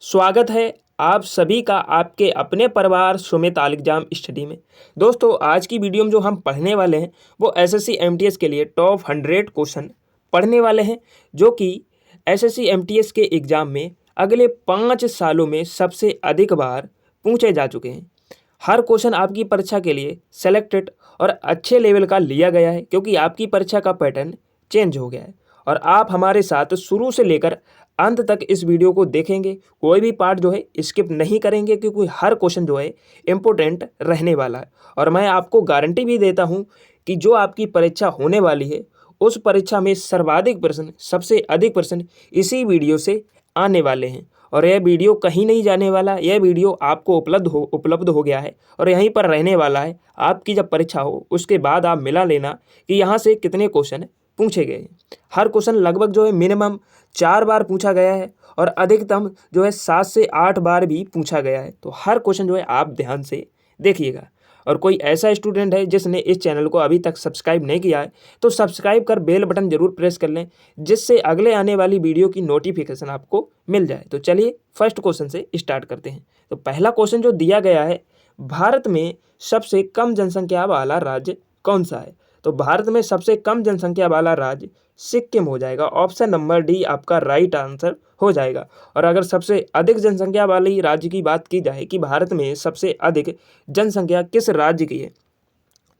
स्वागत है आप सभी का आपके अपने परिवार सुमित आल एग्जाम स्टडी में। दोस्तों आज की वीडियो में जो हम पढ़ने वाले हैं वो एसएससी एमटीएस के लिए टॉप 100 क्वेश्चन पढ़ने वाले हैं, जो कि एसएससी एमटीएस के एग्ज़ाम में अगले 5 सालों में सबसे अधिक बार पूछे जा चुके हैं। हर क्वेश्चन आपकी परीक्षा के लिए सेलेक्टेड और अच्छे लेवल का लिया गया है, क्योंकि आपकी परीक्षा का पैटर्न चेंज हो गया है और आप हमारे साथ शुरू से लेकर अंत तक इस वीडियो को देखेंगे। कोई भी पार्ट जो है स्किप नहीं करेंगे, क्योंकि हर क्वेश्चन जो है इम्पोर्टेंट रहने वाला है। और मैं आपको गारंटी भी देता हूं कि जो आपकी परीक्षा होने वाली है उस परीक्षा में सर्वाधिक प्रश्न, सबसे अधिक प्रश्न इसी वीडियो से आने वाले हैं। और यह वीडियो कहीं नहीं जाने वाला, यह वीडियो आपको उपलब्ध हो गया है और यहीं पर रहने वाला है। आपकी जब परीक्षा हो उसके बाद आप मिला लेना कि यहाँ से कितने क्वेश्चन पूछे गए हैं। हर क्वेश्चन लगभग जो है मिनिमम 4 बार पूछा गया है और अधिकतम जो है 7 से 8 बार भी पूछा गया है। तो हर क्वेश्चन जो है आप ध्यान से देखिएगा। और कोई ऐसा स्टूडेंट है जिसने इस चैनल को अभी तक सब्सक्राइब नहीं किया है तो सब्सक्राइब कर बेल बटन जरूर प्रेस कर लें, जिससे अगले आने वाली वीडियो की नोटिफिकेशन आपको मिल जाए। तो चलिए फर्स्ट क्वेश्चन से स्टार्ट करते हैं। तो पहला क्वेश्चन जो दिया गया है, भारत में सबसे कम जनसंख्या वाला राज्य कौन सा है? तो भारत में सबसे कम जनसंख्या वाला राज्य सिक्किम हो जाएगा। ऑप्शन नंबर डी आपका राइट आंसर हो जाएगा। और अगर सबसे अधिक जनसंख्या वाली राज्य की बात की जाए कि भारत में सबसे अधिक जनसंख्या किस राज्य की है,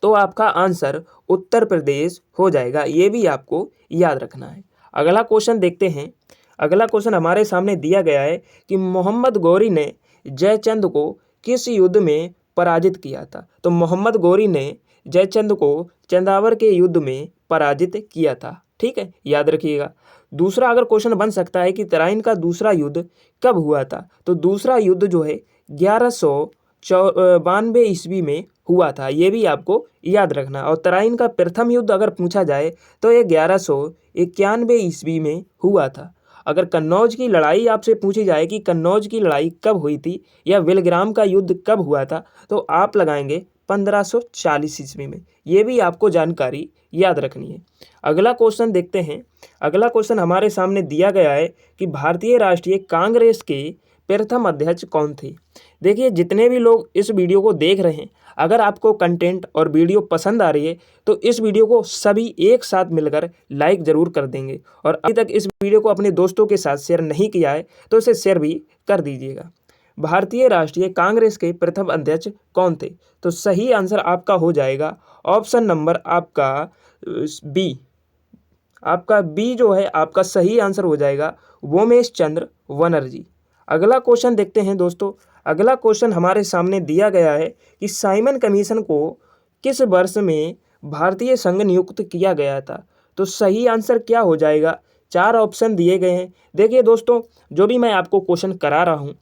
तो आपका आंसर उत्तर प्रदेश हो जाएगा। ये भी आपको याद रखना है। अगला क्वेश्चन देखते हैं। अगला क्वेश्चन हमारे सामने दिया गया है कि मोहम्मद गौरी ने जयचंद को किस युद्ध में पराजित किया था? तो मोहम्मद गौरी ने जयचंद को चंदावर के युद्ध में पराजित किया था। ठीक है, याद रखिएगा। दूसरा अगर क्वेश्चन बन सकता है कि तराइन का दूसरा युद्ध कब हुआ था? तो दूसरा युद्ध जो है 1192 ईस्वी में हुआ था। ये भी आपको याद रखना। और तराइन का प्रथम युद्ध अगर पूछा जाए तो ये 1191 ईस्वी में हुआ था। अगर कन्नौज की लड़ाई आपसे पूछी जाए कि कन्नौज की लड़ाई कब हुई थी या विलग्राम का युद्ध कब हुआ था, तो आप लगाएंगे 1540 ईस्वी में। ये भी आपको जानकारी याद रखनी है। अगला क्वेश्चन देखते हैं। अगला क्वेश्चन हमारे सामने दिया गया है कि भारतीय राष्ट्रीय कांग्रेस के प्रथम अध्यक्ष कौन थे? देखिए, जितने भी लोग इस वीडियो को देख रहे हैं, अगर आपको कंटेंट और वीडियो पसंद आ रही है तो इस वीडियो को सभी एक साथ मिलकर लाइक ज़रूर कर देंगे। और अभी तक इस वीडियो को अपने दोस्तों के साथ शेयर नहीं किया है तो इसे शेयर भी कर दीजिएगा। भारतीय राष्ट्रीय कांग्रेस के प्रथम अध्यक्ष कौन थे? तो सही आंसर आपका हो जाएगा ऑप्शन नंबर आपका बी। आपका बी जो है आपका सही आंसर हो जाएगा वोमेश चंद्र बनर्जी। अगला क्वेश्चन देखते हैं दोस्तों। अगला क्वेश्चन हमारे सामने दिया गया है कि साइमन कमीशन को किस वर्ष में भारतीय संघ नियुक्त किया गया था? तो सही आंसर क्या हो जाएगा? 4 ऑप्शन दिए गए हैं। देखिए दोस्तों, जो भी मैं आपको क्वेश्चन करा रहा हूँ,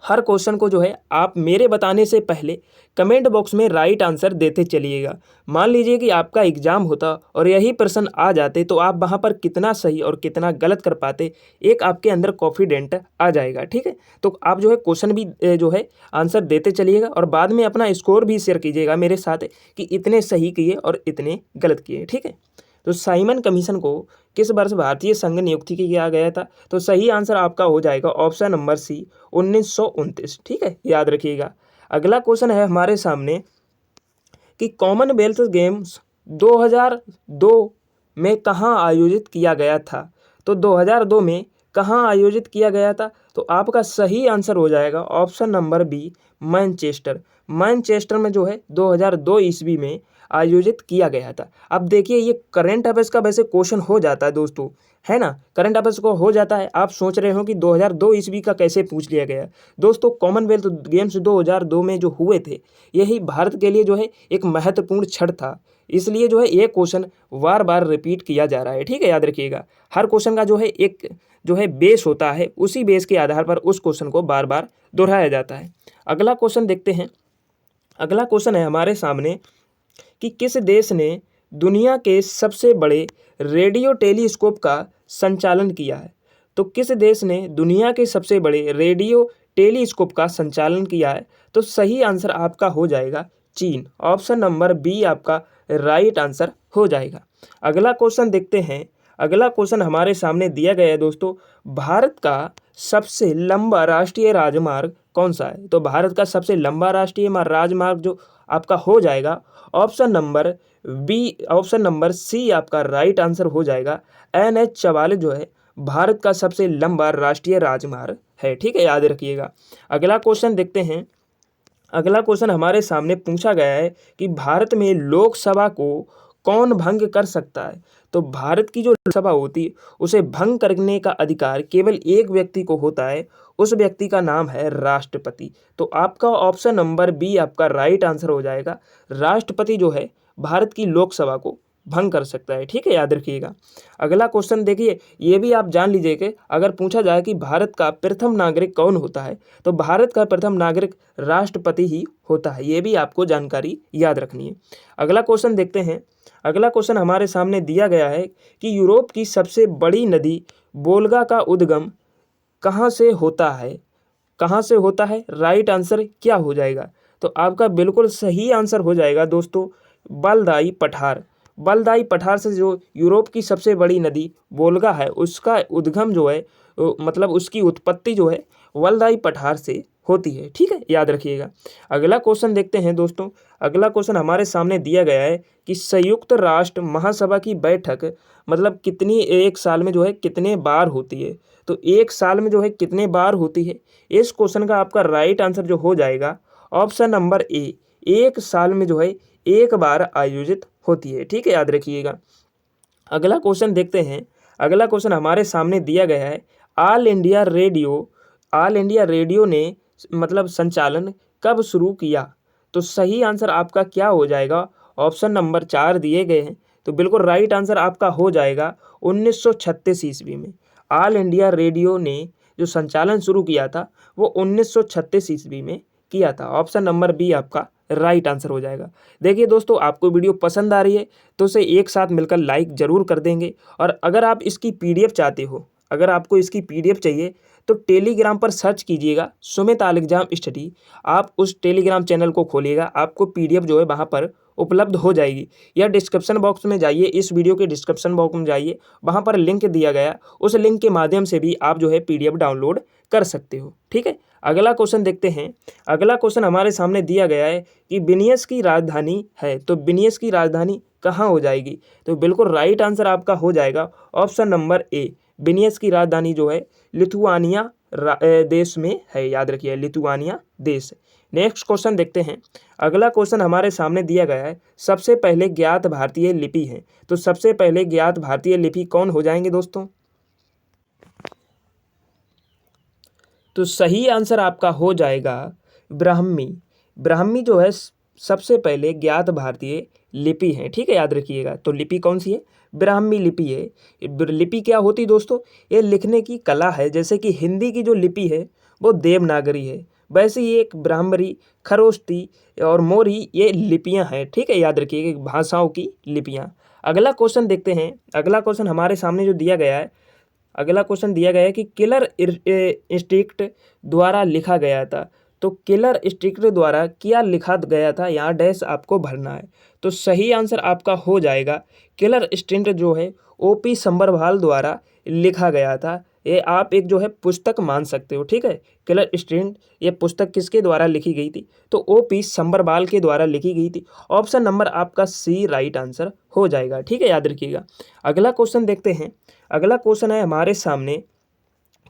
हर क्वेश्चन को जो है आप मेरे बताने से पहले कमेंट बॉक्स में राइट आंसर देते चलिएगा। मान लीजिए कि आपका एग्जाम होता और यही प्रश्न आ जाते, तो आप वहां पर कितना सही और कितना गलत कर पाते, एक आपके अंदर कॉन्फिडेंट आ जाएगा। ठीक है, तो आप जो है क्वेश्चन भी जो है आंसर देते चलिएगा और बाद में अपना स्कोर भी शेयर कीजिएगा मेरे साथ कि इतने सही किए और इतने गलत किए। ठीक है, तो साइमन कमीशन को किस वर्ष भारतीय संघ नियुक्ति किया गया था? तो सही आंसर आपका हो जाएगा ऑप्शन नंबर सी 1929। ठीक है, याद रखिएगा। अगला क्वेश्चन है हमारे सामने कि कॉमनवेल्थ गेम्स 2002 में कहाँ आयोजित किया गया था? तो 2002 में कहाँ आयोजित किया गया था? तो आपका सही आंसर हो जाएगा option number B Manchester. Manchester में जो है 2002 ईस्वी में आयोजित किया गया था। अब देखिए, ये करंट अफेयर्स का वैसे क्वेश्चन हो जाता है दोस्तों, है ना? करंट अफेयर्स को हो जाता है। आप सोच रहे हो कि 2002 ईस्वी का कैसे पूछ लिया गया। दोस्तों, कॉमनवेल्थ गेम्स 2002 में जो हुए थे, यही भारत के लिए जो है एक महत्वपूर्ण क्षण था। इसलिए जो है ये क्वेश्चन बार बार रिपीट किया जा रहा है। ठीक है, याद रखिएगा। हर क्वेश्चन का जो है एक जो है बेस होता है, उसी बेस के आधार पर उस क्वेश्चन को बार बार दोहराया जाता है। अगला क्वेश्चन देखते हैं। अगला क्वेश्चन है हमारे सामने कि किस देश ने दुनिया के सबसे बड़े रेडियो टेलीस्कोप का संचालन किया है? तो किस देश ने दुनिया के सबसे बड़े रेडियो टेलीस्कोप का संचालन किया है? तो सही आंसर आपका हो जाएगा चीन। ऑप्शन नंबर बी आपका राइट आंसर हो जाएगा। अगला क्वेश्चन देखते हैं। अगला क्वेश्चन हमारे सामने दिया गया है दोस्तों, भारत का सबसे लंबा राष्ट्रीय राजमार्ग कौन सा है? तो भारत का सबसे लंबा राष्ट्रीय राजमार्ग जो आपका हो जाएगा ऑप्शन नंबर सी आपका राइट आंसर हो जाएगा। NH-44 जो है भारत का सबसे लंबा राष्ट्रीय राजमार्ग है, ठीक है, याद रखिएगा। अगला क्वेश्चन देखते हैं। अगला क्वेश्चन हमारे सामने पूछा गया है कि भारत में लोकसभा को कौन भंग कर सकता है? तो भारत की जो लोकसभा होती है उसे भंग करने का अधिकार केवल एक व्यक्ति को होता है, उस व्यक्ति का नाम है राष्ट्रपति। तो आपका ऑप्शन नंबर बी आपका राइट आंसर हो जाएगा। राष्ट्रपति जो है भारत की लोकसभा को भंग कर सकता है, ठीक है, याद रखिएगा। अगला क्वेश्चन देखिए, ये भी आप जान लीजिए कि अगर पूछा जाए कि भारत का प्रथम नागरिक कौन होता है, तो भारत का प्रथम नागरिक राष्ट्रपति ही होता है, ये भी आपको जानकारी याद रखनी है। अगला क्वेश्चन देखते हैं। अगला क्वेश्चन हमारे सामने दिया गया है कि यूरोप की सबसे बड़ी नदी वोल्गा का उद्गम कहाँ से होता है? कहाँ से होता है? राइट आंसर क्या हो जाएगा? तो आपका बिल्कुल सही आंसर हो जाएगा दोस्तों बलदाई पठार। बलदाई पठार से जो यूरोप की सबसे बड़ी नदी वोल्गा है उसका उद्गम जो है मतलब उसकी उत्पत्ति जो है वलदाई पठार से होती है, ठीक है, याद रखिएगा। अगला क्वेश्चन देखते हैं दोस्तों। अगला क्वेश्चन हमारे सामने दिया गया है कि संयुक्त राष्ट्र महासभा की बैठक मतलब कितनी एक साल में जो है कितने बार होती है? तो एक साल में जो है कितने बार होती है? इस क्वेश्चन का आपका राइट आंसर जो हो जाएगा ऑप्शन नंबर ए, एक साल में जो है एक बार आयोजित होती है, ठीक है, याद रखिएगा। अगला क्वेश्चन देखते हैं। अगला क्वेश्चन हमारे सामने दिया गया है ऑल इंडिया रेडियो ने मतलब संचालन कब शुरू किया? तो सही आंसर आपका क्या हो जाएगा? ऑप्शन नंबर 4 दिए गए हैं, तो बिल्कुल राइट आंसर आपका हो जाएगा 1936 ईस्वी में। ऑल इंडिया रेडियो ने जो संचालन शुरू किया था वो 1936 ईस्वी में किया था। ऑप्शन नंबर बी आपका राइट आंसर हो जाएगा। देखिए दोस्तों, आपको वीडियो पसंद आ रही है तो उसे एक साथ मिलकर लाइक ज़रूर कर देंगे, और अगर आप इसकी PDF चाहते हो, अगर आपको इसकी PDF चाहिए तो टेलीग्राम पर सर्च कीजिएगा सुमित आल एग्जाम स्टडी। आप उस टेलीग्राम चैनल को खोलिएगा, आपको PDF जो है वहाँ पर उपलब्ध हो जाएगी, या डिस्क्रिप्शन बॉक्स में जाइए, इस वीडियो के डिस्क्रिप्शन बॉक्स में जाइए, वहाँ पर लिंक दिया गया, उस लिंक के माध्यम से भी आप जो है PDF डाउनलोड कर सकते हो, ठीक है। अगला क्वेश्चन देखते हैं। अगला क्वेश्चन हमारे सामने दिया गया है कि विनियस की राजधानी है, तो विनियस की राजधानी कहाँ हो जाएगी? तो बिल्कुल राइट आंसर आपका हो जाएगा ऑप्शन नंबर ए, विनियस की राजधानी जो है लिथुआनिया देश में है, याद रखिए, लिथुआनिया देश। नेक्स्ट क्वेश्चन देखते हैं। अगला क्वेश्चन हमारे सामने दिया गया है सबसे पहले ज्ञात भारतीय लिपि है, तो सबसे पहले ज्ञात भारतीय लिपि कौन हो जाएंगे दोस्तों? तो सही आंसर आपका हो जाएगा ब्राह्मी। ब्राह्मी जो है सबसे पहले ज्ञात भारतीय लिपि है, ठीक है, याद रखिएगा। तो लिपि कौन सी है? ब्राह्मी लिपि है। लिपि क्या होती दोस्तों? ये लिखने की कला है। जैसे कि हिंदी की जो लिपि है वो देवनागरी है, वैसे ही एक ब्राह्मरी, खरोष्टी और मोरी ये लिपियां हैं, ठीक है, याद रखिएगा, भाषाओं की लिपियां। अगला क्वेश्चन देखते हैं। अगला क्वेश्चन हमारे सामने जो दिया गया है, अगला क्वेश्चन दिया गया है कि किलर इंस्टीट्यूट द्वारा लिखा गया था। तो किलर इंस्टीट्यूट द्वारा क्या लिखा गया था, यहाँ डैश आपको भरना है। तो सही आंसर आपका हो जाएगा किलर इंस्टीट्यूट जो है OP संबरवाल द्वारा लिखा गया था। ये आप एक जो है पुस्तक मान सकते हो, ठीक है। किलर इंस्टीट्यूट ये पुस्तक किसके द्वारा लिखी गई थी? तो OP संबरवाल के द्वारा लिखी गई थी। ऑप्शन नंबर आपका सी राइट आंसर हो जाएगा, ठीक है, याद रखिएगा। अगला क्वेश्चन देखते हैं। अगला क्वेश्चन है हमारे सामने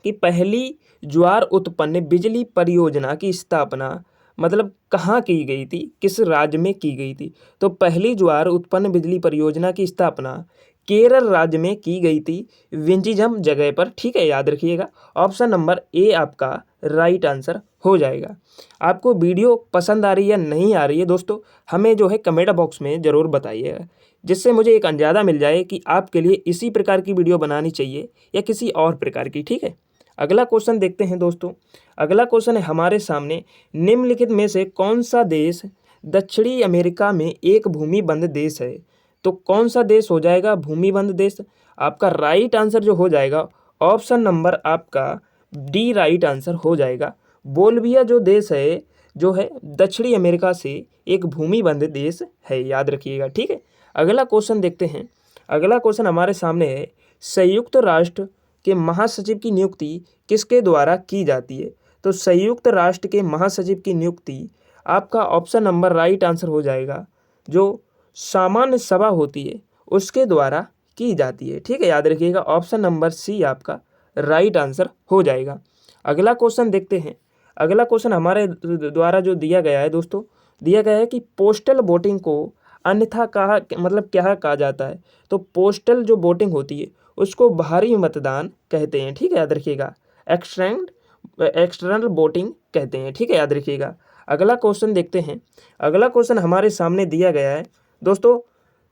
कि पहली ज्वार उत्पन्न बिजली परियोजना की स्थापना मतलब कहाँ की गई थी, किस राज्य में की गई थी? तो पहली ज्वार उत्पन्न बिजली परियोजना की स्थापना केरल राज्य में की गई थी, विंझिझम जगह पर, ठीक है, याद रखिएगा। ऑप्शन नंबर ए आपका राइट आंसर हो जाएगा। आपको वीडियो पसंद आ रही है या नहीं आ रही है दोस्तों, हमें जो है कमेंट बॉक्स में ज़रूर बताइएगा, जिससे मुझे एक अंदाज़ा मिल जाए कि आपके लिए इसी प्रकार की वीडियो बनानी चाहिए या किसी और प्रकार की, ठीक है। अगला क्वेश्चन देखते हैं दोस्तों। अगला क्वेश्चन है हमारे सामने, निम्नलिखित में से कौन सा देश दक्षिणी अमेरिका में एक भूमिबंध देश है? तो कौन सा देश हो जाएगा भूमिबंध देश? आपका राइट आंसर जो हो जाएगा ऑप्शन नंबर आपका डी राइट आंसर हो जाएगा। बोल्विया जो देश है जो है दक्षिणी अमेरिका से एक भूमिबंध देश है, याद रखिएगा, ठीक है। अगला क्वेश्चन देखते हैं। अगला क्वेश्चन हमारे सामने है, संयुक्त राष्ट्र के महासचिव की नियुक्ति किसके द्वारा की जाती है? तो संयुक्त राष्ट्र के महासचिव की नियुक्ति आपका ऑप्शन नंबर राइट आंसर हो जाएगा, जो सामान्य सभा होती है उसके द्वारा की जाती है। ठीक है, याद रखिएगा, ऑप्शन नंबर सी आपका राइट आंसर हो जाएगा। अगला क्वेश्चन देखते हैं। अगला क्वेश्चन हमारे द्वारा जो दिया गया है दोस्तों, दिया गया है कि पोस्टल वोटिंग को अन्यथा कहा मतलब क्या कहा जाता है? तो पोस्टल जो वोटिंग होती है उसको बाहरी मतदान कहते हैं। ठीक है, याद रखिएगा, एक्सटर्नल वोटिंग कहते हैं। ठीक है, याद रखिएगा। अगला क्वेश्चन देखते हैं। अगला क्वेश्चन हमारे सामने दिया गया है दोस्तों,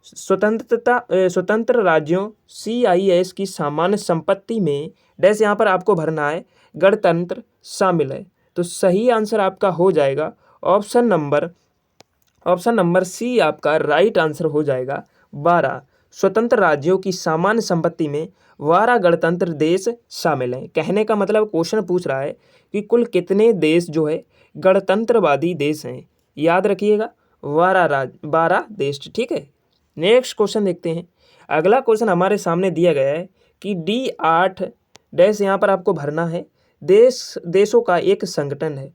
स्वतंत्र राज्यों CIS की सामान्य संपत्ति में डैश यहाँ पर आपको भरना है, गणतंत्र शामिल है। तो सही आंसर आपका हो जाएगा ऑप्शन नंबर सी आपका राइट आंसर हो जाएगा 12। स्वतंत्र राज्यों की सामान्य संपत्ति में 12 गणतंत्र देश शामिल हैं। कहने का मतलब क्वेश्चन पूछ रहा है कि कुल कितने देश जो है गणतंत्रवादी देश हैं। याद रखिएगा, 12 देश। ठीक है, नेक्स्ट क्वेश्चन देखते हैं। अगला क्वेश्चन हमारे सामने दिया गया है कि D8 डैश यहाँ पर आपको भरना है, देशों का एक संगठन है।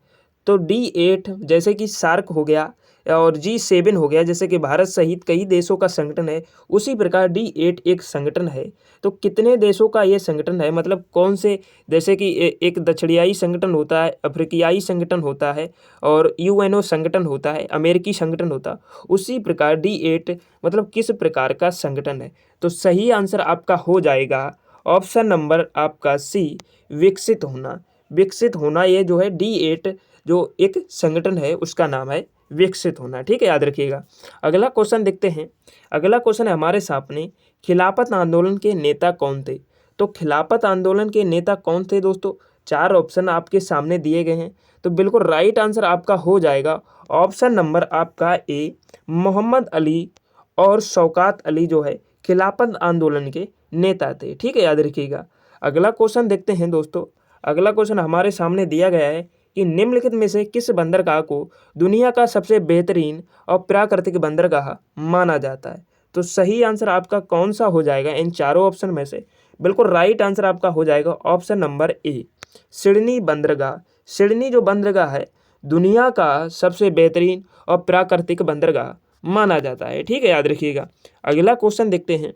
तो D8 जैसे कि सार्क हो गया और G7 हो गया, जैसे कि भारत सहित कई देशों का संगठन है, उसी प्रकार D8 एक संगठन है। तो कितने देशों का ये संगठन है, मतलब कौन से, जैसे कि एक दक्षिणाई संगठन होता है, अफ्रीकियाई संगठन होता है और UNO संगठन होता है, अमेरिकी संगठन होता है, उसी प्रकार D8 मतलब किस प्रकार का संगठन है। तो सही आंसर आपका हो जाएगा ऑप्शन नंबर आपका सी, विकसित होना। विकसित होना, ये जो है D8 जो एक संगठन है उसका नाम है विकसित होना। ठीक है, याद रखिएगा। अगला क्वेश्चन देखते हैं। अगला क्वेश्चन है हमारे सामने, खिलाफत आंदोलन के नेता कौन थे? तो खिलाफत आंदोलन के नेता कौन थे दोस्तों? 4 ऑप्शन आपके सामने दिए गए हैं। तो बिल्कुल राइट आंसर आपका हो जाएगा ऑप्शन नंबर आपका ए, मोहम्मद अली और शौकत अली जो है खिलाफत आंदोलन के नेता थे। ठीक है, याद रखिएगा। अगला क्वेश्चन देखते हैं दोस्तों। अगला क्वेश्चन हमारे सामने दिया गया है कि निम्नलिखित में से किस बंदरगाह को दुनिया का सबसे बेहतरीन और प्राकृतिक बंदरगाह माना जाता है? तो सही आंसर आपका कौन सा हो जाएगा इन चारों ऑप्शन में से? बिल्कुल राइट आंसर आपका हो जाएगा ऑप्शन नंबर ए, सिडनी बंदरगाह। सिडनी जो बंदरगाह है दुनिया का सबसे बेहतरीन और प्राकृतिक बंदरगाह माना जाता है। ठीक है, याद रखिएगा। अगला क्वेश्चन देखते हैं।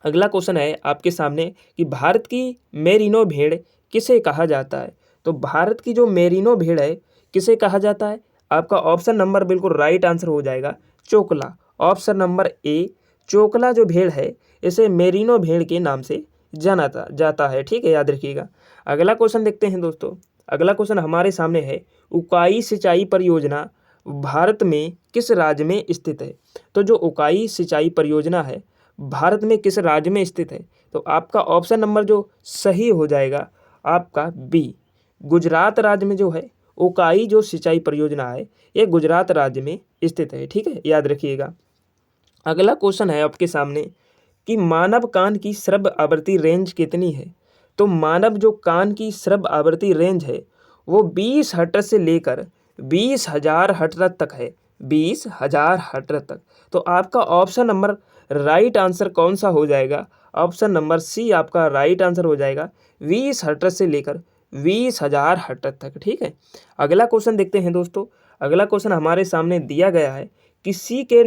अगला क्वेश्चन है आपके सामने कि भारत की मेरिनो भेड़ किसे कहा जाता है? तो भारत की जो मेरिनो भेड़ है किसे कहा जाता है? आपका ऑप्शन नंबर बिल्कुल राइट आंसर हो जाएगा चोकला। ऑप्शन नंबर ए, चोकला जो भेड़ है इसे मेरिनो भेड़ के नाम से जाना जाता है। ठीक है, याद रखिएगा। अगला क्वेश्चन देखते हैं दोस्तों। अगला क्वेश्चन हमारे सामने है, उकाई सिंचाई परियोजना भारत में किस राज्य में स्थित है? तो जो उकाई सिंचाई परियोजना है भारत में किस राज्य में स्थित है? तो आपका ऑप्शन नंबर जो सही हो जाएगा आपका बी, गुजरात राज्य में जो है उकाई जो सिंचाई परियोजना है ये गुजरात राज्य में स्थित है। ठीक है, याद रखिएगा। अगला क्वेश्चन है आपके सामने कि मानव कान की श्रव्य आवृत्ति रेंज कितनी है? तो मानव जो कान की श्रव्य आवृत्ति रेंज है वो 20 हर्ट्ज से लेकर 20,000 हर्ट्ज तक है। 20,000 हर्ट्ज तक। तो आपका ऑप्शन नंबर राइट आंसर कौन सा हो जाएगा? ऑप्शन नंबर सी आपका राइट आंसर हो जाएगा 20 हर्ट्ज से लेकर 20,000 हर्ट्ज तक। ठीक है, अगला क्वेश्चन देखते हैं दोस्तों। अगला क्वेश्चन हमारे सामने दिया गया है कि सी के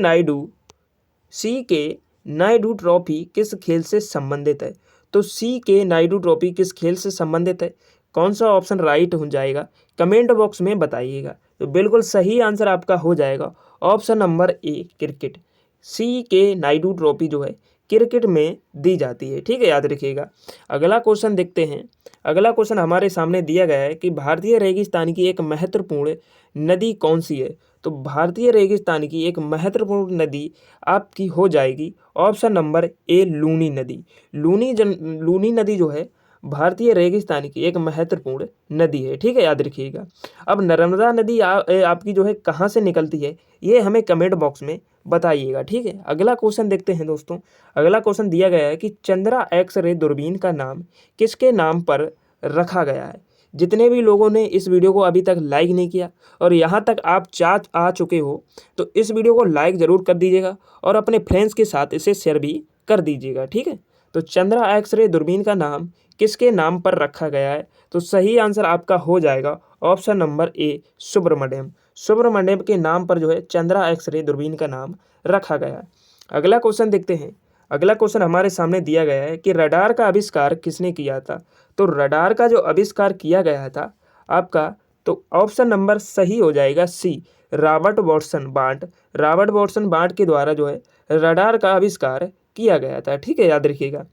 नायडू ट्रॉफी किस खेल से संबंधित है? तो सी के नायडू ट्रॉफी किस खेल से संबंधित है? कौन सा ऑप्शन राइट हो जाएगा कमेंट बॉक्स में बताइएगा। तो बिल्कुल सही आंसर आपका हो जाएगा ऑप्शन नंबर ए, क्रिकेट। सी के नायडू ट्रॉफी जो है क्रिकेट में दी जाती है। ठीक है, याद रखिएगा। अगला क्वेश्चन देखते हैं। अगला क्वेश्चन हमारे सामने दिया गया है कि भारतीय रेगिस्तान की एक महत्वपूर्ण नदी कौन सी है? तो भारतीय रेगिस्तान की एक महत्वपूर्ण नदी आपकी हो जाएगी ऑप्शन नंबर ए, लूनी नदी। लूनी नदी जो है भारतीय रेगिस्तान की एक महत्वपूर्ण नदी है। ठीक है, याद रखिएगा। अब नर्मदा नदी आपकी जो है कहाँ से निकलती है ये हमें कमेंट बॉक्स में बताइएगा। ठीक है, अगला क्वेश्चन देखते हैं दोस्तों। अगला क्वेश्चन दिया गया है कि चंद्रा एक्स-रे दूरबीन का नाम किसके नाम पर रखा गया है? जितने भी लोगों ने इस वीडियो को अभी तक लाइक नहीं किया और यहाँ तक आप आ चुके हो तो इस वीडियो को लाइक ज़रूर कर दीजिएगा और अपने फ्रेंड्स के साथ इसे शेयर भी कर दीजिएगा। ठीक है, तो चंद्रा एक्सरे दूरबीन का नाम किसके नाम पर रखा गया है? तो सही आंसर आपका हो जाएगा option number A, Subramanyam. Subramanyam के नाम पर जो है चंद्रा एक्सरे दूरबीन का नाम रखा गया है। अगला क्वेश्चन देखते हैं। अगला क्वेश्चन हमारे सामने दिया गया है कि रडार का आविष्कार किसने किया था? तो रडार का जो आविष्कार किया गया था आपका, तो ऑप्शन नंबर सही हो जाएगा C, Robert Watson Bart. Robert Watson Bart के द्वारा जो है रडार का आविष्कार किया गया था। ठीक है, याद रखिएगा।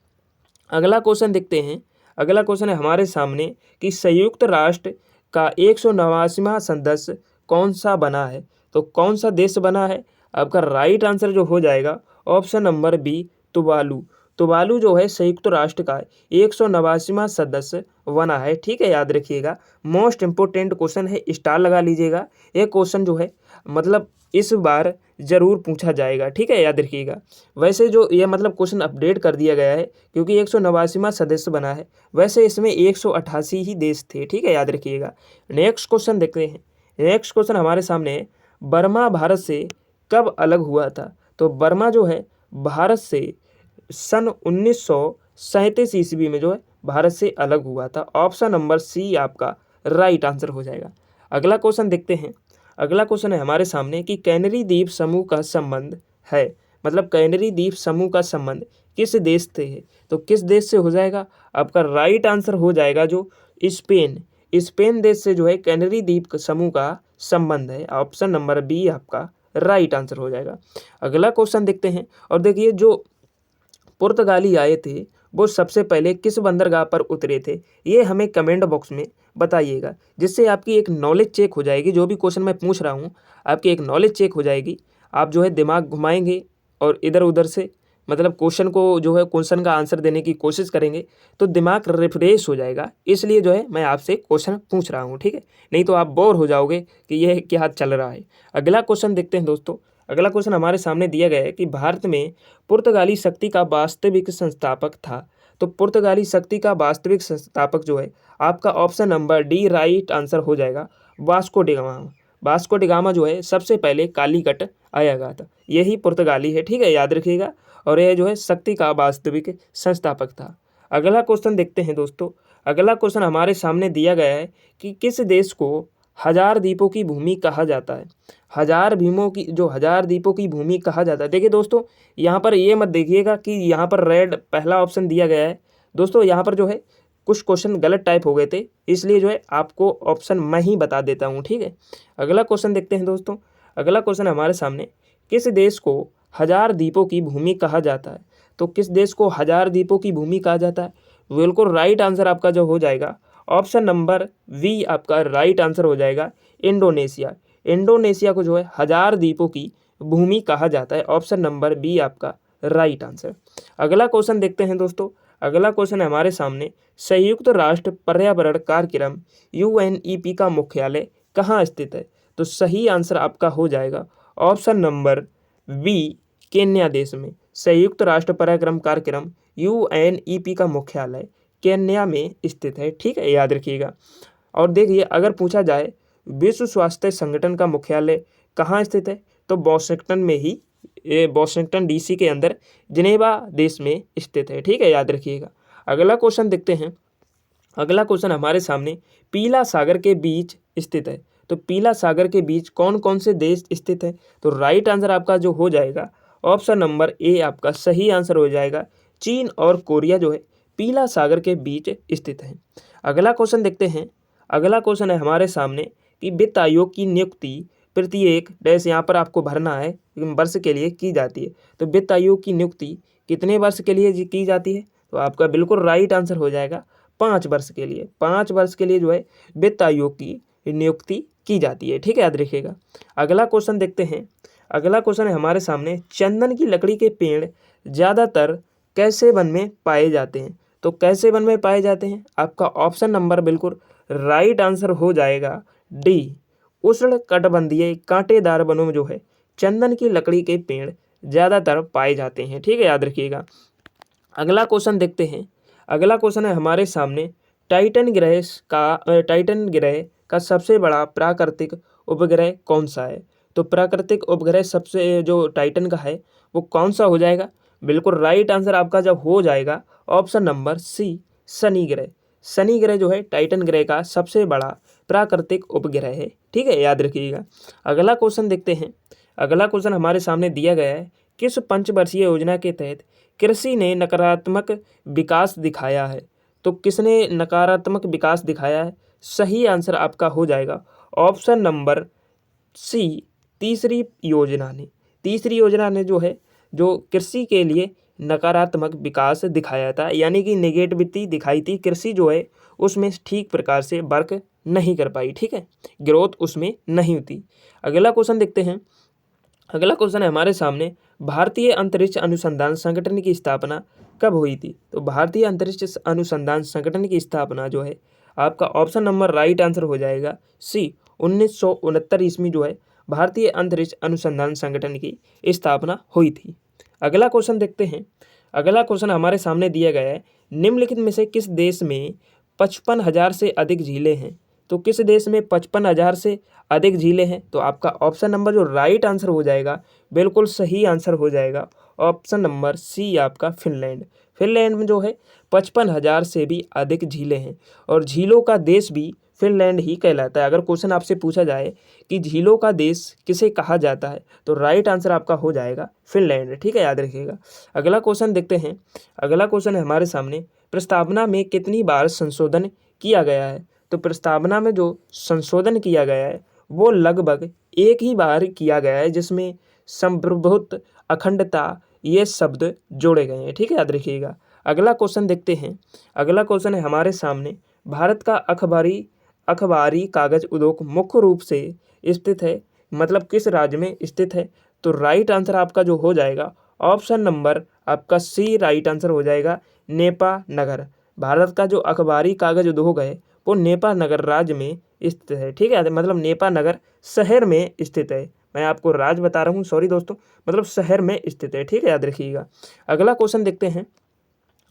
अगला क्वेश्चन देखते हैं। अगला क्वेश्चन है हमारे सामने कि संयुक्त राष्ट्र का 189वां सदस्य कौन सा बना है? तो कौन सा देश बना है? आपका राइट आंसर जो हो जाएगा option number B, Tuvalu. Tuvalu जो है संयुक्त राष्ट्र का 189वां सदस्य बना है। ठीक है, याद रखिएगा। मोस्ट इंपोर्टेंट क्वेश्चन है, स्टार लगा लीजिएगा। ये क्वेश्चन जो है मतलब इस बार जरूर पूछा जाएगा। ठीक है, याद रखिएगा। वैसे जो ये मतलब क्वेश्चन अपडेट कर दिया गया है क्योंकि 189वां सदस्य बना है, वैसे इसमें 188 ही देश थे। ठीक है, याद रखिएगा। नेक्स्ट क्वेश्चन देखते हैं। नेक्स्ट क्वेश्चन हमारे सामने है, बर्मा भारत से कब अलग हुआ था? तो बर्मा जो है भारत से सन 1937 ईस्वी में जो है भारत से अलग हुआ था। ऑप्शन नंबर सी आपका राइट आंसर हो जाएगा। अगला क्वेश्चन देखते हैं। अगला क्वेश्चन है हमारे सामने कि कैनरी द्वीप समूह का संबंध है, मतलब कैनरी द्वीप समूह का संबंध किस देश से है? तो किस देश से हो जाएगा? आपका राइट आंसर हो जाएगा जो स्पेन। स्पेन देश से जो है कैनरी द्वीप समूह का संबंध है। ऑप्शन नंबर बी आपका राइट आंसर हो जाएगा। अगला क्वेश्चन देखते हैं। और देखिए, जो पुर्तगाली आए थे वो सबसे पहले किस बंदरगाह पर उतरे थे? ये हमें कमेंट बॉक्स में बताइएगा, जिससे आपकी एक नॉलेज चेक हो जाएगी। जो भी क्वेश्चन मैं पूछ रहा हूँ आपकी एक नॉलेज चेक हो जाएगी। आप जो है दिमाग घुमाएंगे और इधर उधर से मतलब क्वेश्चन को जो है क्वेश्चन का आंसर देने की कोशिश करेंगे तो दिमाग रिफ्रेश हो जाएगा। इसलिए जो है मैं आपसे क्वेश्चन पूछ रहा हूँ। ठीक है, नहीं तो आप बोर हो जाओगे कि यह क्या चल रहा है। अगला क्वेश्चन देखते हैं दोस्तों। अगला क्वेश्चन हमारे सामने दिया गया है कि भारत में पुर्तगाली शक्ति का वास्तविक संस्थापक था। तो पुर्तगाली शक्ति का वास्तविक संस्थापक जो है आपका option number D right answer हो जाएगा, Vasco D gamma. Vasco D gamma जो है सबसे पहले कालीकट आया गया था, यही पुर्तगाली है। ठीक है, याद रखिएगा। और यह जो है शक्ति का वास्तविक संस्थापक था। अगला क्वेश्चन देखते हैं दोस्तों। अगला क्वेश्चन हमारे सामने दिया गया है कि किस देश को हजार द्वीपों की भूमि कहा जाता है? हजार द्वीपों की भूमि कहा जाता है। देखिए दोस्तों, यहाँ पर ये मत देखिएगा कि यहाँ पर रेड पहला ऑप्शन दिया गया है। दोस्तों यहाँ पर जो है कुछ क्वेश्चन गलत टाइप हो गए थे, इसलिए जो है आपको ऑप्शन मैं ही बता देता हूँ। ठीक है, अगला क्वेश्चन देखते हैं दोस्तों। अगला क्वेश्चन हमारे सामने, किस देश को हजार द्वीपों की भूमि कहा जाता है? तो किस देश को हजार द्वीपों की भूमि कहा जाता है? बिल्कुल राइट आंसर आपका जो हो जाएगा ऑप्शन नंबर वी आपका राइट आंसर हो जाएगा, इंडोनेशिया। इंडोनेशिया को जो है हजार द्वीपों की भूमि कहा जाता है। ऑप्शन नंबर बी आपका राइट आंसर। अगला क्वेश्चन देखते हैं दोस्तों। अगला क्वेश्चन है हमारे सामने, संयुक्त राष्ट्र पर्यावरण कार्यक्रम UNEP का मुख्यालय कहाँ स्थित है? तो सही आंसर आपका हो जाएगा ऑप्शन नंबर बी, केन्या देश में। संयुक्त राष्ट्र पर्यावरण कार्यक्रम UNEP का मुख्यालय केन्या में स्थित है। ठीक है, याद रखिएगा। और देखिए, अगर पूछा जाए विश्व स्वास्थ्य संगठन का मुख्यालय कहाँ स्थित है, तो वॉशिंगटन में ही, वॉशिंगटन DC के अंदर जिनेवा देश में स्थित है। ठीक है, याद रखिएगा। अगला क्वेश्चन देखते हैं। अगला क्वेश्चन हमारे सामने, पीला सागर के बीच स्थित है। तो पीला सागर के बीच कौन कौन से देश स्थित है? तो राइट आंसर आपका जो हो जाएगा ऑप्शन नंबर ए आपका सही आंसर हो जाएगा, चीन और कोरिया जो है पीला सागर के बीच स्थित है। अगला क्वेश्चन देखते हैं। अगला क्वेश्चन है हमारे सामने कि वित्त आयोग की नियुक्ति प्रत्येक डैश, यहाँ पर आपको भरना है, वर्ष के लिए की जाती है। तो वित्त आयोग की नियुक्ति कितने वर्ष के लिए की जाती है? तो आपका बिल्कुल राइट आंसर हो जाएगा 5 वर्ष के लिए। 5 वर्ष के लिए जो है वित्त आयोग की नियुक्ति की जाती है। ठीक है, याद रखिएगा। अगला क्वेश्चन देखते हैं। अगला क्वेश्चन है हमारे सामने, चंदन की लकड़ी के पेड़ ज़्यादातर कैसे वन में पाए जाते हैं? तो कैसे वन में पाए जाते हैं? आपका ऑप्शन नंबर बिल्कुल राइट आंसर हो जाएगा डी, उष्ण कटिबंधीय कांटेदार वनों में जो है चंदन की लकड़ी के पेड़ ज़्यादातर पाए जाते हैं। ठीक है, याद रखिएगा। अगला क्वेश्चन देखते हैं। अगला क्वेश्चन है हमारे सामने, टाइटन ग्रह का सबसे बड़ा प्राकृतिक उपग्रह कौन सा है? तो प्राकृतिक उपग्रह सबसे जो टाइटन का है वो कौन सा हो जाएगा? बिल्कुल राइट आंसर आपका जब हो जाएगा ऑप्शन नंबर सी, शनि ग्रह। शनि ग्रह जो है टाइटन ग्रह का सबसे बड़ा प्राकृतिक उपग्रह है। ठीक है, याद रखिएगा। अगला क्वेश्चन देखते हैं। अगला क्वेश्चन हमारे सामने दिया गया है, किस पंचवर्षीय योजना के तहत कृषि ने नकारात्मक विकास दिखाया है? तो किसने नकारात्मक विकास दिखाया है? सही आंसर आपका हो जाएगा ऑप्शन नंबर सी, तीसरी योजना ने। तीसरी योजना ने जो है जो कृषि के लिए नकारात्मक विकास दिखाया था, यानी कि नेगेटिविटी दिखाई थी। कृषि जो है उसमें ठीक प्रकार से वर्क नहीं कर पाई। ठीक है, ग्रोथ उसमें नहीं होती। अगला क्वेश्चन देखते हैं। अगला क्वेश्चन है हमारे सामने, भारतीय अंतरिक्ष अनुसंधान संगठन की स्थापना कब हुई थी? तो भारतीय अंतरिक्ष अनुसंधान संगठन की स्थापना जो है आपका ऑप्शन नंबर राइट आंसर हो जाएगा सी, 1969 ईस्वी जो है भारतीय अंतरिक्ष अनुसंधान संगठन की स्थापना हुई थी। अगला क्वेश्चन देखते हैं। अगला क्वेश्चन हमारे सामने दिया गया है, निम्नलिखित में से किस देश में 55,000 से अधिक झीलें हैं? तो किस देश में 55,000 से अधिक झीलें हैं? तो आपका ऑप्शन नंबर जो राइट आंसर हो जाएगा, बिल्कुल सही आंसर हो जाएगा ऑप्शन नंबर सी आपका फिनलैंड। फिनलैंड में जो है 55,000 से भी अधिक झीलें हैं और झीलों का देश भी फिनलैंड ही कहलाता है। अगर क्वेश्चन आपसे पूछा जाए कि झीलों का देश किसे कहा जाता है, तो राइट आंसर आपका हो जाएगा फिनलैंड। ठीक है, याद रखिएगा। अगला क्वेश्चन देखते हैं। अगला क्वेश्चन है हमारे सामने, प्रस्तावना में कितनी बार संशोधन किया गया है? तो प्रस्तावना में जो संशोधन किया गया है वो लगभग एक ही बार किया गया है, जिसमें संप्रभुत्व, अखंडता ये शब्द जोड़े गए हैं। ठीक है, याद रखिएगा। अगला क्वेश्चन देखते हैं। अगला क्वेश्चन है हमारे सामने, भारत का अखबारी कागज उद्योग मुख्य रूप से स्थित है, मतलब किस राज्य में स्थित है? तो राइट आंसर आपका जो हो जाएगा ऑप्शन नंबर आपका सी राइट आंसर हो जाएगा, नेपा नगर। भारत का जो अखबारी कागज उद्योग है वो नेपा नगर राज्य में स्थित है। ठीक है, मतलब नेपा नगर शहर में स्थित है। मैं आपको राज्य बता रहा हूँ, सॉरी दोस्तों, मतलब शहर में स्थित है। ठीक है, याद रखिएगा। अगला क्वेश्चन देखते हैं।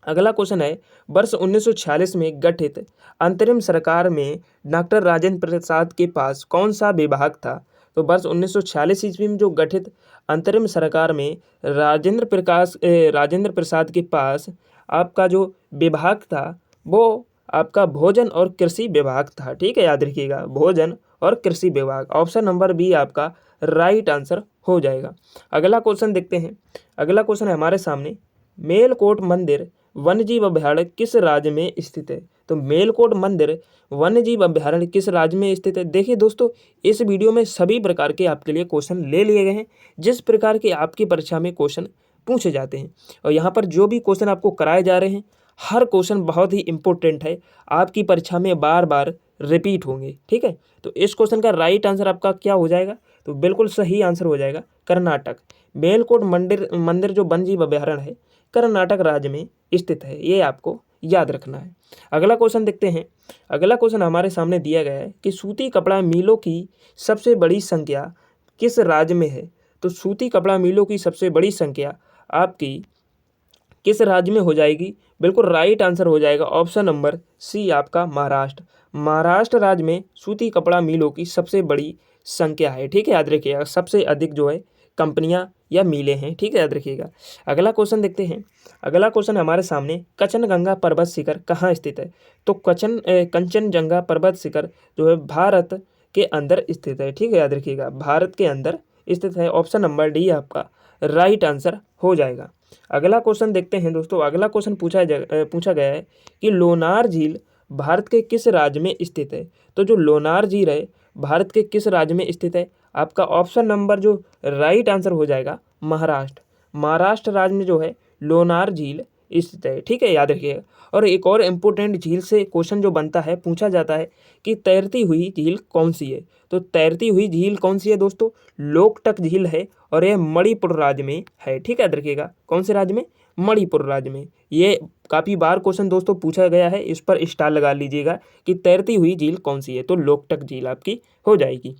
अगला क्वेश्चन है, वर्ष 1946 में गठित अंतरिम सरकार में डॉक्टर राजेंद्र प्रसाद के पास कौन सा विभाग था? तो वर्ष 1946 ईस्वी में जो गठित अंतरिम सरकार में राजेंद्र प्रसाद के पास आपका जो विभाग था वो आपका भोजन और कृषि विभाग था। ठीक है, याद रखिएगा, भोजन और कृषि विभाग। ऑप्शन नंबर बी आपका राइट आंसर हो जाएगा। अगला क्वेश्चन देखते हैं। अगला क्वेश्चन है हमारे सामने, मेलकोट मंदिर वन्यजीव अभयारण्य किस राज्य में स्थित है? तो मेलकोट मंदिर वन्यजीव अभयारण्य किस राज्य में स्थित है? देखिए दोस्तों, इस वीडियो में सभी प्रकार के आपके लिए क्वेश्चन ले लिए गए हैं, जिस प्रकार के आपकी परीक्षा में क्वेश्चन पूछे जाते हैं। और यहाँ पर जो भी क्वेश्चन आपको कराए जा रहे हैं, हर क्वेश्चन बहुत ही इंपॉर्टेंट है, आपकी परीक्षा में बार बार रिपीट होंगे। ठीक है, तो इस क्वेश्चन का राइट आंसर आपका क्या हो जाएगा? तो बिल्कुल सही आंसर हो जाएगा कर्नाटक। मेलकोट मंदिर जो वन्यजीव अभयारण्य है कर्नाटक राज्य में स्थित है, ये आपको याद रखना है। अगला क्वेश्चन देखते हैं। अगला क्वेश्चन हमारे सामने दिया गया है कि सूती कपड़ा मिलों की सबसे बड़ी संख्या किस राज्य में है? तो सूती कपड़ा मिलों की सबसे बड़ी संख्या आपकी किस राज्य में हो जाएगी? बिल्कुल राइट आंसर हो जाएगा ऑप्शन नंबर सी आपका महाराष्ट्र। महाराष्ट्र राज्य में सूती कपड़ा मिलों की सबसे बड़ी संख्या है। ठीक है, याद रखिएगा, सबसे अधिक जो है कंपनियां या मिलें हैं। ठीक है, याद रखिएगा। अगला क्वेश्चन देखते हैं। अगला क्वेश्चन हमारे सामने, कंचनजंगा पर्वत शिखर कहाँ स्थित है? तो कंचनजंगा पर्वत शिखर जो है भारत के अंदर स्थित है। ठीक है, याद रखिएगा, भारत के अंदर स्थित है। ऑप्शन नंबर डी आपका राइट आंसर हो जाएगा। अगला क्वेश्चन देखते हैं दोस्तों। अगला क्वेश्चन पूछा गया है कि लोनार झील भारत के किस राज्य में स्थित है? तो जो लोनार झील है भारत के किस राज्य में स्थित है? आपका ऑप्शन नंबर जो राइट आंसर हो जाएगा महाराष्ट्र। महाराष्ट्र राज्य में जो है लोनार झील स्थित है। ठीक है, याद रखिएगा। और एक और इम्पोर्टेंट झील से क्वेश्चन जो बनता है, पूछा जाता है कि तैरती हुई झील कौन सी है? तो तैरती हुई झील कौन सी है दोस्तों? लोकटक झील है और यह मणिपुर राज्य में है। ठीक है, याद रखिएगा, कौन से राज्य में? मणिपुर राज्य में। ये काफ़ी बार क्वेश्चन दोस्तों पूछा गया है, इस पर स्टार लगा लीजिएगा कि तैरती हुई झील कौन सी है। तो लोकटक झील आपकी हो जाएगी।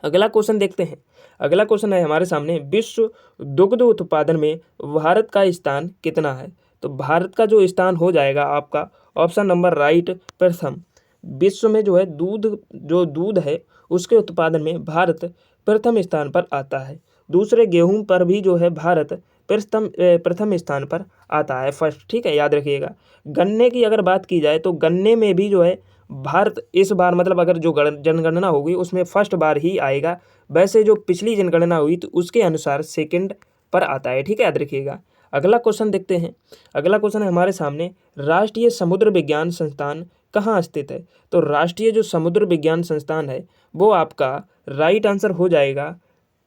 अगला क्वेश्चन देखते हैं। अगला क्वेश्चन है हमारे सामने, विश्व दुग्ध उत्पादन में भारत का स्थान कितना है? तो भारत का जो स्थान हो जाएगा आपका ऑप्शन नंबर राइट प्रथम। विश्व में जो है दूध है उसके उत्पादन में भारत प्रथम स्थान पर आता है। दूसरे गेहूं पर भी जो है भारत प्रथम स्थान पर आता है, फर्स्ट। ठीक है, याद रखिएगा। गन्ने की अगर बात की जाए तो गन्ने में भी जो है भारत इस बार मतलब अगर जो जनगणना होगी उसमें फर्स्ट बार ही आएगा। वैसे जो पिछली जनगणना हुई तो उसके अनुसार सेकंड पर आता है। ठीक है, याद रखिएगा। अगला क्वेश्चन देखते हैं। अगला क्वेश्चन है हमारे सामने, राष्ट्रीय समुद्र विज्ञान संस्थान कहाँ स्थित है? तो राष्ट्रीय जो समुद्र विज्ञान संस्थान है वो आपका राइट आंसर हो जाएगा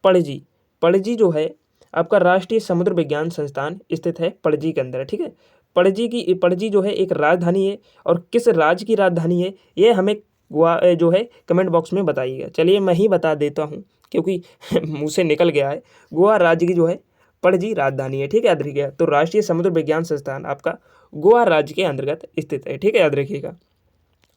पणजी। पणजी जो है आपका राष्ट्रीय समुद्र विज्ञान संस्थान स्थित है पणजी के अंदर। ठीक है, पणजी जो है एक राजधानी है, और किस राज्य की राजधानी है ये हमें जो है कमेंट बॉक्स में बताइएगा। चलिए मैं ही बता देता हूँ क्योंकि मुँह से निकल गया है। गोवा राज्य की जो है पणजी राजधानी है। ठीक है, याद रखिएगा। तो राष्ट्रीय समुद्र विज्ञान संस्थान आपका गोवा राज्य के अंतर्गत स्थित है। ठीक है, याद रखिएगा।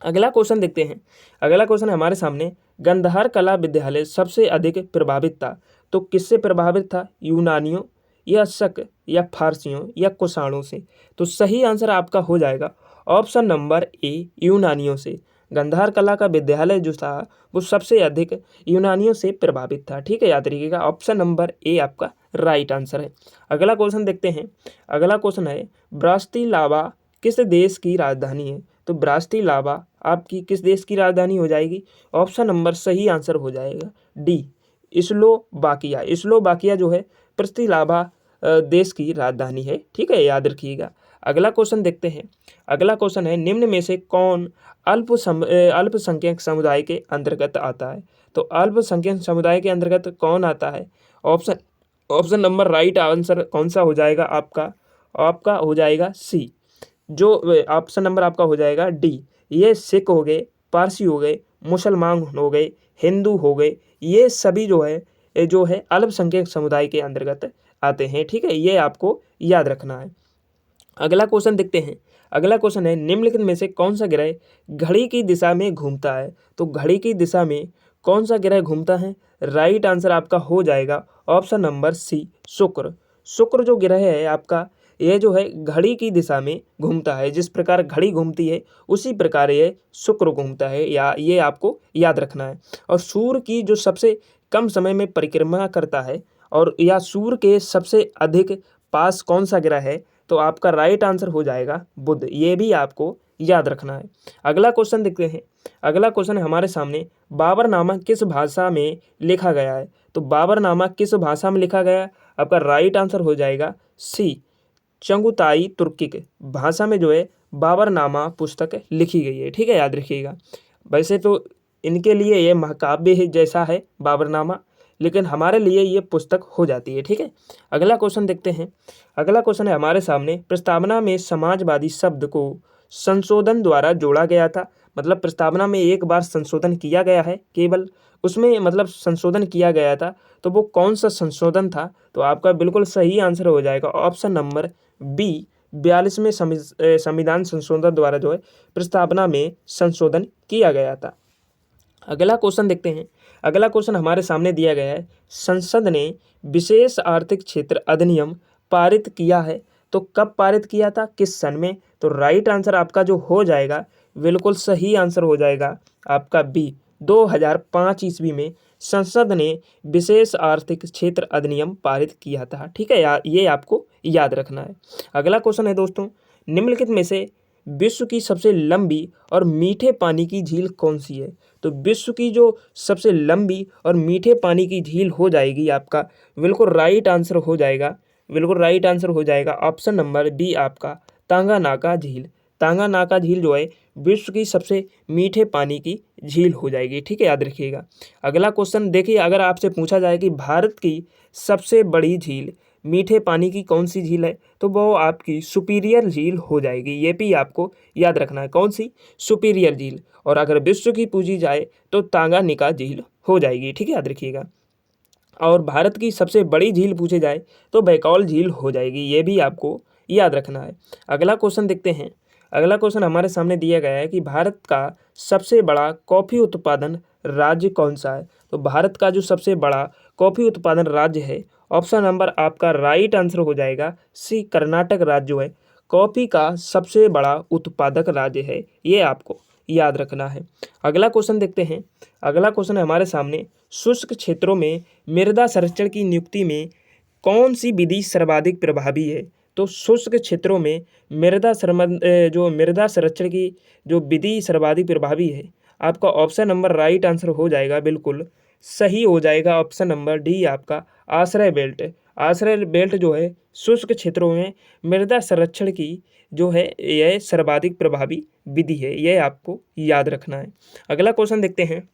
अगला क्वेश्चन देखते हैं। अगला क्वेश्चन है हमारे सामने, गंधर कला विद्यालय सबसे अधिक प्रभावित था, तो किससे प्रभावित था? यूनानियों या शक या फारसियों या कुषाणों से? तो सही आंसर आपका हो जाएगा ऑप्शन नंबर ए, यूनानियों से। गंधर कला का विद्यालय जो था वो सबसे अधिक यूनानियों से प्रभावित था। ठीक है, याद रखिएगा। ऑप्शन नंबर ए आपका राइट आंसर है। अगला क्वेश्चन देखते हैं। अगला क्वेश्चन है, ब्रातिस्लावा किस देश की राजधानी है? तो ब्रातिस्लावा आपकी किस देश की राजधानी हो जाएगी? ऑप्शन नंबर सही आंसर हो जाएगा डी, स्लोवाकिया। स्लोवाकिया जो है ब्रातिस्लावा देश की राजधानी है। ठीक है, याद रखिएगा। अगला क्वेश्चन देखते हैं। अगला क्वेश्चन है, निम्न में से कौन अल्पसंख्यक समुदाय के अंतर्गत आता है? तो अल्पसंख्यक समुदाय के अंतर्गत कौन आता है? ऑप्शन नंबर राइट आंसर कौन सा हो जाएगा आपका? आपका हो जाएगा सी, जो ऑप्शन नंबर आपका हो जाएगा डी। ये सिख हो गए, पारसी हो गए, मुसलमान हो गए, हिंदू हो गए, ये सभी जो है अल्पसंख्यक समुदाय के अंतर्गत आते हैं। ठीक है, ये आपको याद रखना है। अगला क्वेश्चन देखते हैं। अगला क्वेश्चन है, निम्नलिखित में से कौन सा ग्रह घड़ी की दिशा में घूमता है? तो घड़ी की दिशा में कौन सा ग्रह घूमता है? राइट आंसर आपका हो जाएगा ऑप्शन नंबर सी, शुक्र। शुक्र जो ग्रह है आपका, ये जो है घड़ी की दिशा में घूमता है। जिस प्रकार घड़ी घूमती है उसी प्रकार ये शुक्र घूमता है, या ये आपको याद रखना है। और सूर्य की जो सबसे कम समय में परिक्रमा करता है, और या सूर्य के सबसे अधिक पास कौन सा ग्रह है? तो आपका राइट आंसर हो जाएगा बुध। ये भी आपको याद रखना है। अगला क्वेश्चन देखते हैं। अगला क्वेश्चन है हमारे सामने, बाबरनामा किस भाषा में लिखा गया है? तो बाबरनामा किस भाषा में लिखा गया? आपका राइट आंसर हो जाएगा सी, चंगुताई तुर्किक भाषा में जो है बाबरनामा पुस्तक लिखी गई है। ठीक है, याद रखिएगा। वैसे तो इनके लिए ये महाकाव्य है जैसा है बाबरनामा, लेकिन हमारे लिए ये पुस्तक हो जाती है। ठीक है, अगला क्वेश्चन देखते हैं। अगला क्वेश्चन है हमारे सामने, प्रस्तावना में समाजवादी शब्द को संशोधन द्वारा जोड़ा गया था। मतलब प्रस्तावना में एक बार संशोधन किया गया है, केवल उसमें मतलब संशोधन किया गया था, तो वो कौन सा संशोधन था? तो आपका बिल्कुल सही आंसर हो जाएगा ऑप्शन नंबर बी, 42वें संविधान संशोधन द्वारा जो है प्रस्तावना में संशोधन किया गया था। अगला क्वेश्चन देखते हैं। अगला क्वेश्चन हमारे सामने दिया गया है, संसद ने विशेष आर्थिक क्षेत्र अधिनियम पारित किया है, तो कब पारित किया था, किस सन में? तो राइट आंसर आपका जो हो जाएगा, बिल्कुल सही आंसर हो जाएगा आपका बी, 2005 ईस्वी में संसद ने विशेष आर्थिक क्षेत्र अधिनियम पारित किया था। ठीक है, ये आपको याद रखना है। अगला क्वेश्चन है दोस्तों, निम्नलिखित में से विश्व की सबसे लंबी और मीठे पानी की झील कौन सी है? तो विश्व की जो सबसे लंबी और मीठे पानी की झील हो जाएगी आपका, बिल्कुल राइट आंसर हो जाएगा, बिल्कुल राइट आंसर हो जाएगा ऑप्शन नंबर बी आपका, तांगानाका झील। तांगानाका झील जो है विश्व की सबसे मीठे पानी की झील हो जाएगी। ठीक है, याद रखिएगा। अगला क्वेश्चन देखिए, अगर आपसे पूछा जाए कि भारत की सबसे बड़ी झील मीठे पानी की कौन सी झील है, तो वो आपकी सुपीरियर झील हो जाएगी। ये भी आपको याद रखना है, कौन सी? सुपीरियर झील। और अगर विश्व की पूछी जाए तो तांगानिका झील हो जाएगी। ठीक है, याद रखिएगा। और भारत की सबसे बड़ी झील पूछे जाए तो बैकौल झील हो जाएगी। ये भी आपको याद रखना है। अगला क्वेश्चन देखते हैं। अगला क्वेश्चन हमारे सामने दिया गया है कि भारत का सबसे बड़ा कॉफ़ी उत्पादन राज्य कौन सा है? तो भारत का जो सबसे बड़ा कॉफ़ी उत्पादन राज्य है, ऑप्शन नंबर आपका राइट आंसर हो जाएगा सी, कर्नाटक राज्य जो है कॉफ़ी का सबसे बड़ा उत्पादक राज्य है। ये आपको याद रखना है। अगला क्वेश्चन देखते हैं। अगला क्वेश्चन है हमारे सामने, शुष्क क्षेत्रों में मृदा संरक्षण की नियुक्ति में कौन सी विधि सर्वाधिक प्रभावी है? तो शुष्क क्षेत्रों में जो मृदा संरक्षण की जो विधि सर्वाधिक प्रभावी है, आपका ऑप्शन नंबर राइट आंसर हो जाएगा, बिल्कुल सही हो जाएगा ऑप्शन नंबर डी आपका आश्रय बेल्ट। आश्रय बेल्ट जो है शुष्क क्षेत्रों में मृदा संरक्षण की जो है यह सर्वाधिक प्रभावी विधि है, यह आपको याद रखना है। अगला क्वेश्चन देखते हैं।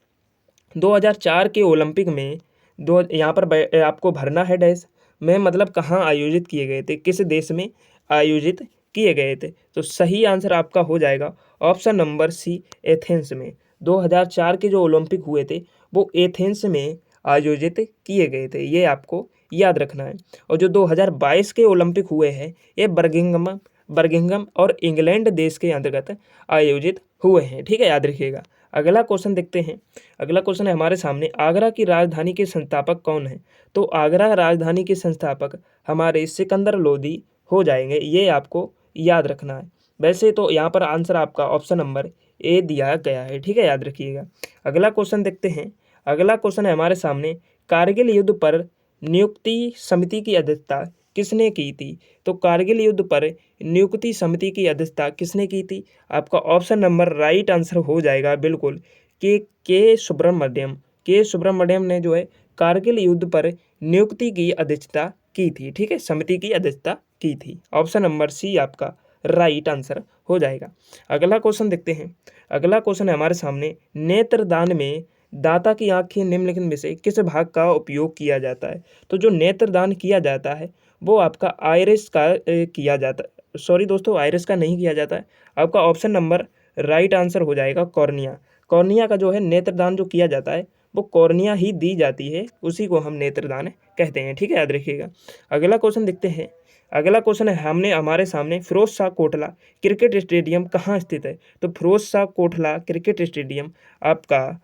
2004 के ओलंपिक में यहाँ पर आपको भरना है डैश में, मतलब कहाँ आयोजित किए गए थे, किस देश में आयोजित किए गए थे? तो सही आंसर आपका हो जाएगा ऑप्शन नंबर सी एथेंस में। 2004 के जो ओलंपिक हुए थे वो एथेंस में आयोजित किए गए थे, ये आपको याद रखना है। और जो 2022 के ओलंपिक हुए हैं ये बर्मिंघम और इंग्लैंड देश के अंतर्गत आयोजित हुए हैं, ठीक है, याद रखिएगा। अगला क्वेश्चन देखते हैं। अगला क्वेश्चन है हमारे सामने, आगरा की राजधानी के संस्थापक कौन है? तो आगरा राजधानी के संस्थापक हमारे सिकंदर लोदी हो जाएंगे, ये आपको याद रखना है। वैसे तो यहाँ पर आंसर आपका ऑप्शन नंबर ए दिया गया है, ठीक है, याद रखिएगा। अगला क्वेश्चन देखते हैं। अगला क्वेश्चन है हमारे सामने, कारगिल युद्ध पर नियुक्ति समिति की अध्यक्षता किसने की थी? तो कारगिल युद्ध पर नियुक्ति समिति की अध्यक्षता किसने की थी? आपका ऑप्शन नंबर राइट आंसर हो जाएगा, बिल्कुल के सुब्रमण्यम ने जो है कारगिल युद्ध पर नियुक्ति की अध्यक्षता की थी, ठीक है, समिति की अध्यक्षता की थी। ऑप्शन नंबर सी आपका राइट आंसर हो जाएगा। अगला क्वेश्चन देखते हैं। अगला क्वेश्चन है हमारे सामने, नेत्रदान में दाता की आंखें निम्नलिखित में से किस भाग का उपयोग किया जाता है? तो जो नेत्रदान किया जाता है वो आपका आइरिस का किया जाता है, सॉरी दोस्तों, आइरिस का नहीं किया जाता है। आपका ऑप्शन नंबर राइट आंसर हो जाएगा कॉर्निया। कॉर्निया का जो है नेत्रदान जो किया जाता है वो कॉर्निया ही दी जाती है, उसी को हम नेत्रदान कहते हैं, ठीक है, याद रखिएगा। अगला क्वेश्चन देखते हैं। अगला क्वेश्चन है हमारे सामने, फिरोज शाह कोटला क्रिकेट स्टेडियम कहाँ स्थित है? तो फिरोज शाह कोटला क्रिकेट स्टेडियम आपका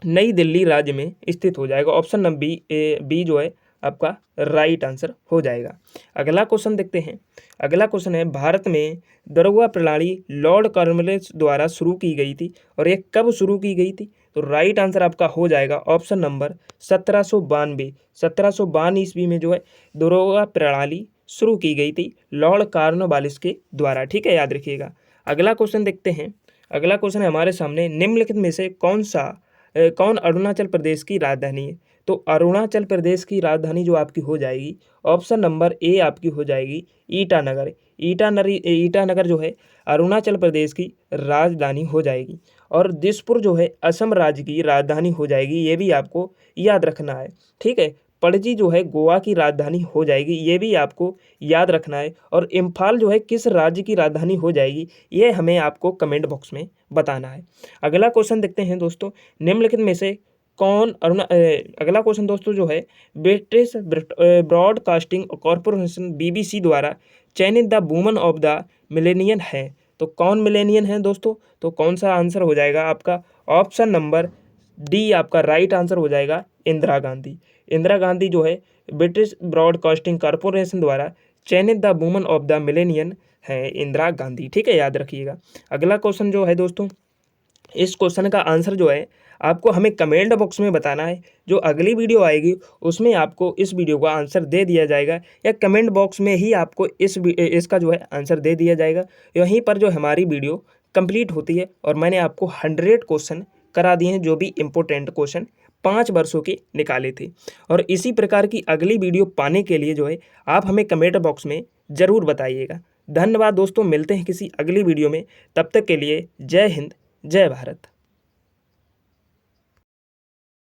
नई दिल्ली राज्य में स्थित हो जाएगा। ऑप्शन नंबर बी जो है आपका राइट आंसर हो जाएगा। अगला क्वेश्चन देखते हैं। अगला क्वेश्चन है, भारत में दरोगा प्रणाली लॉर्ड कॉर्नवालिस द्वारा शुरू की गई थी और ये कब शुरू की गई थी? तो राइट आंसर आपका हो जाएगा ऑप्शन नंबर 1792। 1792 ईस्वी में जो है दरोगा प्रणाली शुरू की गई थी लॉर्ड कॉर्नवालिस के द्वारा, ठीक है, याद रखिएगा। अगला क्वेश्चन देखते हैं। अगला क्वेश्चन है हमारे सामने, निम्नलिखित में से कौन अरुणाचल प्रदेश की राजधानी है? तो अरुणाचल प्रदेश की राजधानी जो आपकी हो जाएगी ऑप्शन नंबर ए आपकी हो जाएगी ईटानगर। ईटानगर जो है अरुणाचल प्रदेश की राजधानी हो जाएगी। और दिसपुर जो है असम राज्य की राजधानी हो जाएगी, ये भी आपको याद रखना है, ठीक है। पणजी जो है गोवा की राजधानी हो जाएगी, ये भी आपको याद रखना है। और इम्फाल जो है किस राज्य की राजधानी हो जाएगी, ये हमें आपको कमेंट बॉक्स में बताना है। अगला क्वेश्चन देखते हैं दोस्तों, निम्नलिखित में से अगला क्वेश्चन दोस्तों जो है, ब्रिटिश ब्रॉडकास्टिंग कॉरपोरेशन BBC द्वारा चयनित the woman of the millennium है। तो कौन मिलेनियम है दोस्तों? तो कौन सा आंसर हो जाएगा आपका? ऑप्शन नंबर डी आपका राइट आंसर हो जाएगा इंदिरा गांधी। इंदिरा गांधी जो है ब्रिटिश ब्रॉडकास्टिंग कॉरपोरेशन द्वारा चयनित the woman of the millennium है इंदिरा गांधी, ठीक है, याद रखिएगा। अगला क्वेश्चन जो है दोस्तों, इस क्वेश्चन का आंसर जो है आपको हमें कमेंट बॉक्स में बताना है। जो अगली वीडियो आएगी उसमें आपको इस वीडियो का आंसर दे दिया जाएगा, या कमेंट बॉक्स में ही आपको इसका जो है आंसर दे दिया जाएगा। यहीं पर जो हमारी वीडियो कंप्लीट होती है और मैंने आपको 100 क्वेश्चन करा दिए हैं, जो भी इम्पोर्टेंट क्वेश्चन 5 वर्षों के निकाले थे। और इसी प्रकार की अगली वीडियो पाने के लिए जो है आप हमें कमेंट बॉक्स में ज़रूर बताइएगा। धन्यवाद दोस्तों, मिलते हैं किसी अगली वीडियो में, तब तक के लिए जय हिंद, जय भारत।